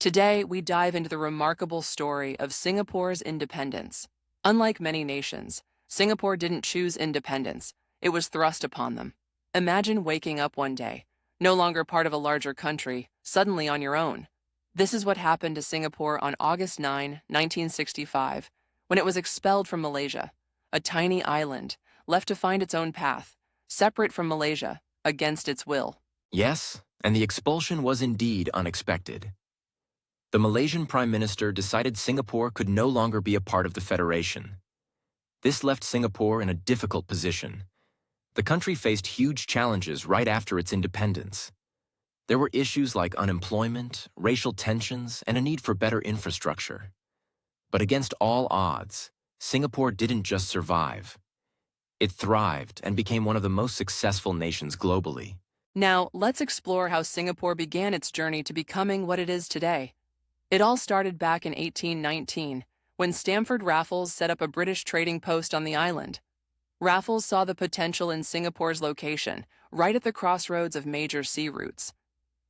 Today, we dive into the remarkable story of Singapore's independence. Unlike many nations, Singapore didn't choose independence, it was thrust upon them. Imagine waking up one day, no longer part of a larger country, suddenly on your own. This is what happened to Singapore on August 9, 1965, when it was expelled from Malaysia, a tiny island, left to find its own path, separate from Malaysia, against its will. Yes, and the expulsion was indeed unexpected. The Malaysian Prime Minister decided Singapore could no longer be a part of the Federation. This left Singapore in a difficult position. The country faced huge challenges right after its independence. There were issues like unemployment, racial tensions, and a need for better infrastructure. But against all odds, Singapore didn't just survive. It thrived and became one of the most successful nations globally. Now, let's explore how Singapore began its journey to becoming what it is today. It all started back in 1819, when Stamford Raffles set up a British trading post on the island. Raffles saw the potential in Singapore's location, right at the crossroads of major sea routes.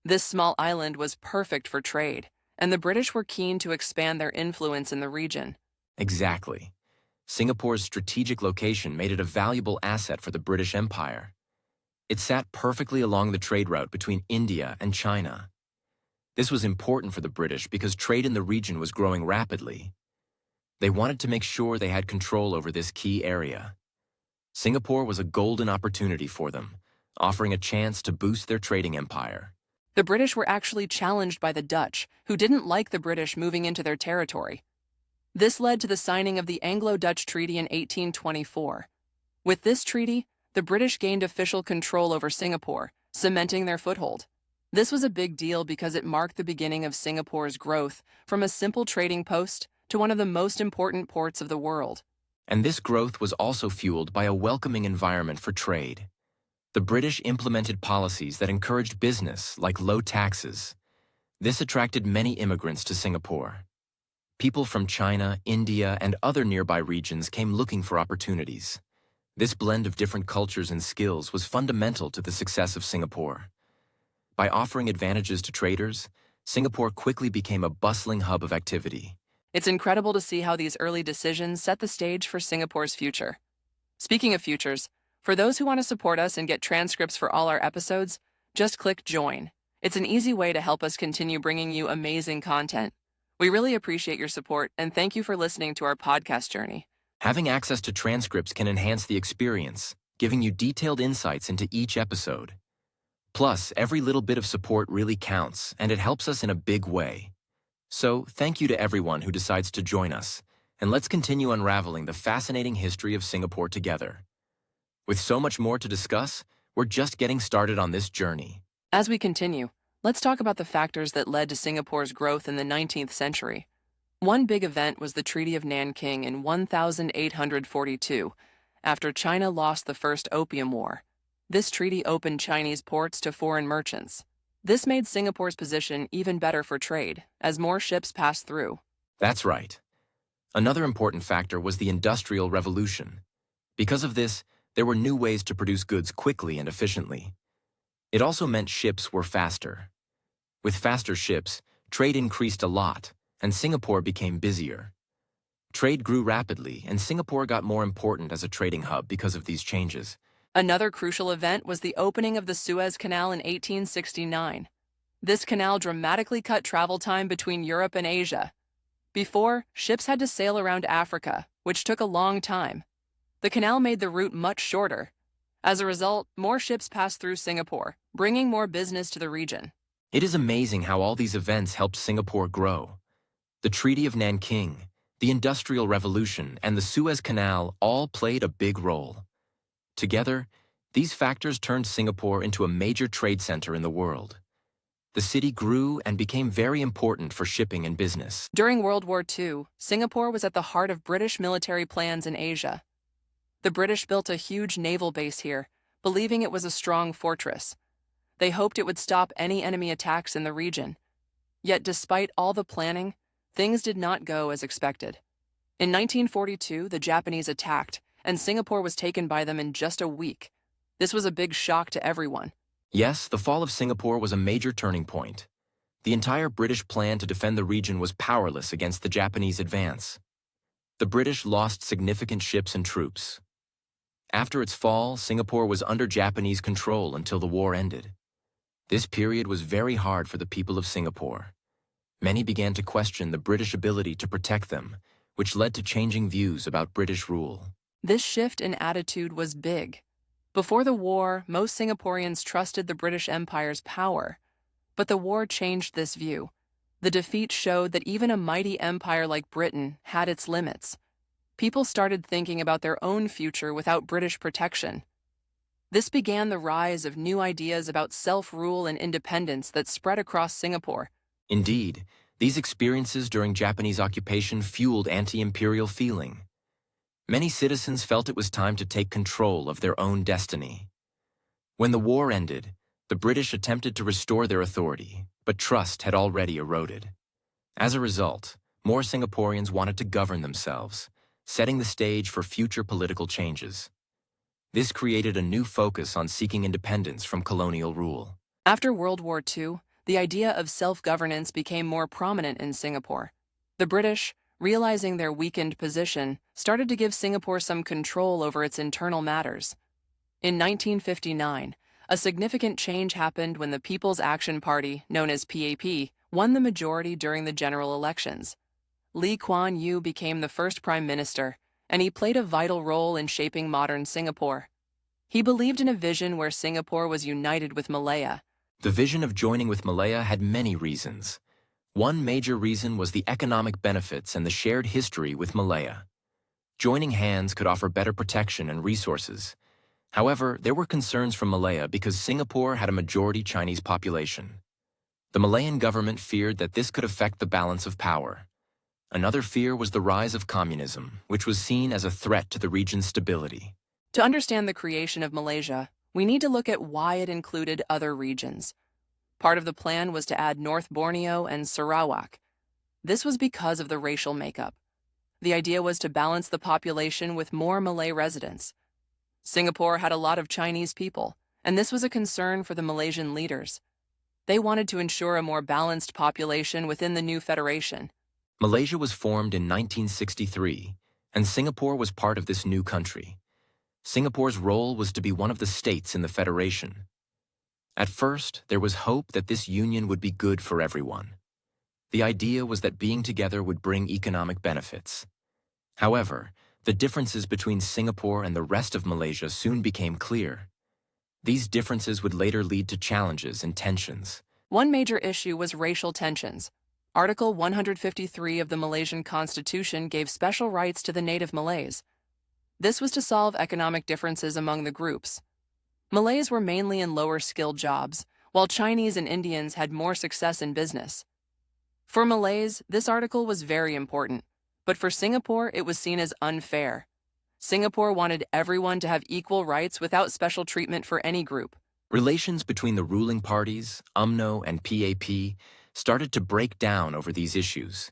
This small island was perfect for trade, and the British were keen to expand their influence in the region. Exactly. Singapore's strategic location made it a valuable asset for the British Empire. It sat perfectly along the trade route between India and China. This was important for the British because trade in the region was growing rapidly. They wanted to make sure they had control over this key area. Singapore was a golden opportunity for them, offering a chance to boost their trading empire. The British were actually challenged by the Dutch, who didn't like the British moving into their territory. This led to the signing of the Anglo-Dutch Treaty in 1824. With this treaty, the British gained official control over Singapore, cementing their foothold. This was a big deal because it marked the beginning of Singapore's growth from a simple trading post to one of the most important ports of the world. And this growth was also fueled by a welcoming environment for trade. The British implemented policies that encouraged business, like low taxes. This attracted many immigrants to Singapore. People from China, India, and other nearby regions came looking for opportunities. This blend of different cultures and skills was fundamental to the success of Singapore. By offering advantages to traders, Singapore quickly became a bustling hub of activity. It's incredible to see how these early decisions set the stage for Singapore's future. Speaking of futures, for those who want to support us and get transcripts for all our episodes, just click join. It's an easy way to help us continue bringing you amazing content. We really appreciate your support and thank you for listening to our podcast journey. Having access to transcripts can enhance the experience, giving you detailed insights into each episode. Plus, every little bit of support really counts, and it helps us in a big way. So, thank you to everyone who decides to join us, and let's continue unraveling the fascinating history of Singapore together. With so much more to discuss, we're just getting started on this journey. As we continue, let's talk about the factors that led to Singapore's growth in the 19th century. One big event was the Treaty of Nanking in 1842, after China lost the First Opium War. This treaty opened Chinese ports to foreign merchants. This made Singapore's position even better for trade, as more ships passed through. That's right. Another important factor was the Industrial Revolution. Because of this, there were new ways to produce goods quickly and efficiently. It also meant ships were faster. With faster ships, trade increased a lot, and Singapore became busier. Trade grew rapidly, and Singapore got more important as a trading hub because of these changes. Another crucial event was the opening of the Suez Canal in 1869. This canal dramatically cut travel time between Europe and Asia. Before, ships had to sail around Africa, which took a long time. The canal made the route much shorter. As a result, more ships passed through Singapore, bringing more business to the region. It is amazing how all these events helped Singapore grow. The Treaty of Nanking, the Industrial Revolution, and the Suez Canal all played a big role. Together, these factors turned Singapore into a major trade center in the world. The city grew and became very important for shipping and business. During World War II, Singapore was at the heart of British military plans in Asia. The British built a huge naval base here, believing it was a strong fortress. They hoped it would stop any enemy attacks in the region. Yet despite all the planning, things did not go as expected. In 1942, the Japanese attacked, and Singapore was taken by them in just a week. This was a big shock to everyone. Yes, the fall of Singapore was a major turning point. The entire British plan to defend the region was powerless against the Japanese advance. The British lost significant ships and troops. After its fall, Singapore was under Japanese control until the war ended. This period was very hard for the people of Singapore. Many began to question the British ability to protect them, which led to changing views about British rule. This shift in attitude was big. Before the war, most Singaporeans trusted the British Empire's power. But the war changed this view. The defeat showed that even a mighty empire like Britain had its limits. People started thinking about their own future without British protection. This began the rise of new ideas about self-rule and independence that spread across Singapore. Indeed, these experiences during Japanese occupation fueled anti-imperial feeling. Many citizens felt it was time to take control of their own destiny. When the war ended, the British attempted to restore their authority, but trust had already eroded. As a result, more Singaporeans wanted to govern themselves, setting the stage for future political changes. This created a new focus on seeking independence from colonial rule. After World War II, the idea of self-governance became more prominent in Singapore. The British, realizing their weakened position, started to give Singapore some control over its internal matters. In 1959, a significant change happened when the People's Action Party, known as PAP, won the majority during the general elections. Lee Kuan Yew became the first prime minister, and he played a vital role in shaping modern Singapore. He believed in a vision where Singapore was united with Malaya. The vision of joining with Malaya had many reasons. One major reason was the economic benefits and the shared history with Malaya. Joining hands could offer better protection and resources. However, there were concerns from Malaya because Singapore had a majority Chinese population. The Malayan government feared that this could affect the balance of power. Another fear was the rise of communism, which was seen as a threat to the region's stability. To understand the creation of Malaysia, we need to look at why it included other regions. Part of the plan was to add North Borneo and Sarawak. This was because of the racial makeup. The idea was to balance the population with more Malay residents. Singapore had a lot of Chinese people, and this was a concern for the Malaysian leaders. They wanted to ensure a more balanced population within the new federation. Malaysia was formed in 1963, and Singapore was part of this new country. Singapore's role was to be one of the states in the federation. At first, there was hope that this union would be good for everyone. The idea was that being together would bring economic benefits. However, the differences between Singapore and the rest of Malaysia soon became clear. These differences would later lead to challenges and tensions. One major issue was racial tensions. Article 153 of the Malaysian Constitution gave special rights to the native Malays. This was to solve economic differences among the groups. Malays were mainly in lower-skilled jobs, while Chinese and Indians had more success in business. For Malays, this article was very important, but for Singapore, it was seen as unfair. Singapore wanted everyone to have equal rights without special treatment for any group. Relations between the ruling parties, UMNO and PAP, started to break down over these issues.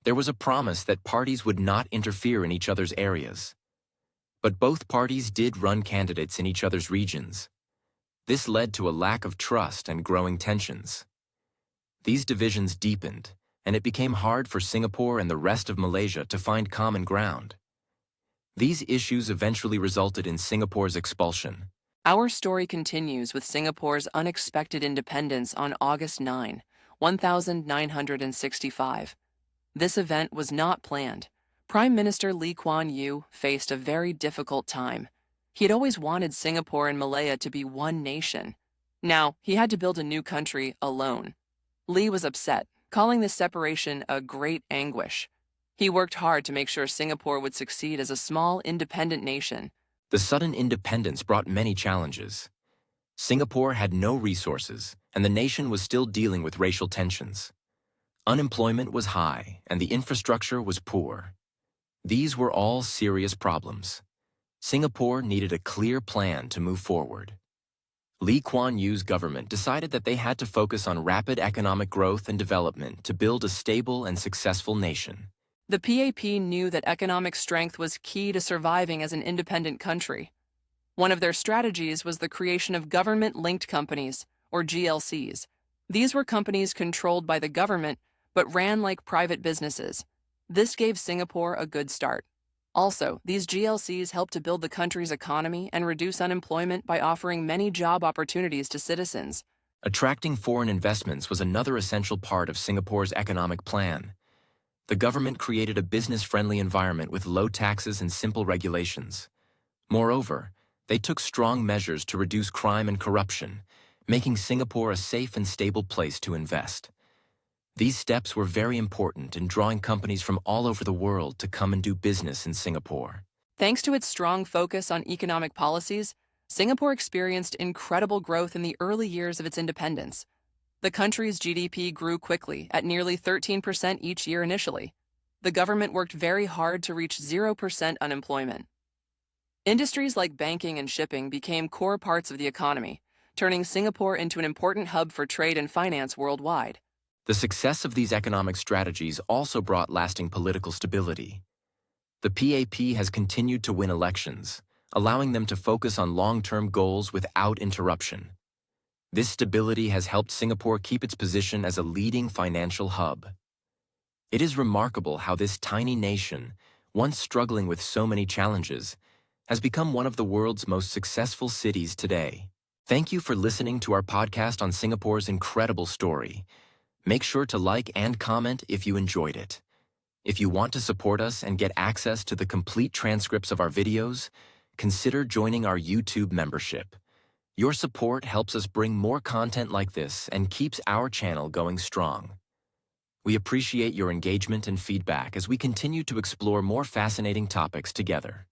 There was a promise that parties would not interfere in each other's areas. But both parties did run candidates in each other's regions. This led to a lack of trust and growing tensions. These divisions deepened, and it became hard for Singapore and the rest of Malaysia to find common ground. These issues eventually resulted in Singapore's expulsion. Our story continues with Singapore's unexpected independence on August 9, 1965. This event was not planned. Prime Minister Lee Kuan Yew faced a very difficult time. He had always wanted Singapore and Malaya to be one nation. Now, he had to build a new country alone. Lee was upset, calling this separation a great anguish. He worked hard to make sure Singapore would succeed as a small, independent nation. The sudden independence brought many challenges. Singapore had no resources, and the nation was still dealing with racial tensions. Unemployment was high, and the infrastructure was poor. These were all serious problems. Singapore needed a clear plan to move forward. Lee Kuan Yew's government decided that they had to focus on rapid economic growth and development to build a stable and successful nation. The PAP knew that economic strength was key to surviving as an independent country. One of their strategies was the creation of government-linked companies, or GLCs. These were companies controlled by the government but ran like private businesses. This gave Singapore a good start. Also, these GLCs helped to build the country's economy and reduce unemployment by offering many job opportunities to citizens. Attracting foreign investments was another essential part of Singapore's economic plan. The government created a business-friendly environment with low taxes and simple regulations. Moreover, they took strong measures to reduce crime and corruption, making Singapore a safe and stable place to invest. These steps were very important in drawing companies from all over the world to come and do business in Singapore. Thanks to its strong focus on economic policies, Singapore experienced incredible growth in the early years of its independence. The country's GDP grew quickly at nearly 13% each year initially. The government worked very hard to reach 0% unemployment. Industries like banking and shipping became core parts of the economy, turning Singapore into an important hub for trade and finance worldwide. The success of these economic strategies also brought lasting political stability. The PAP has continued to win elections, allowing them to focus on long-term goals without interruption. This stability has helped Singapore keep its position as a leading financial hub. It is remarkable how this tiny nation, once struggling with so many challenges, has become one of the world's most successful cities today. Thank you for listening to our podcast on Singapore's incredible story. Make sure to like and comment if you enjoyed it. If you want to support us and get access to the complete transcripts of our videos, consider joining our YouTube membership. Your support helps us bring more content like this and keeps our channel going strong. We appreciate your engagement and feedback as we continue to explore more fascinating topics together.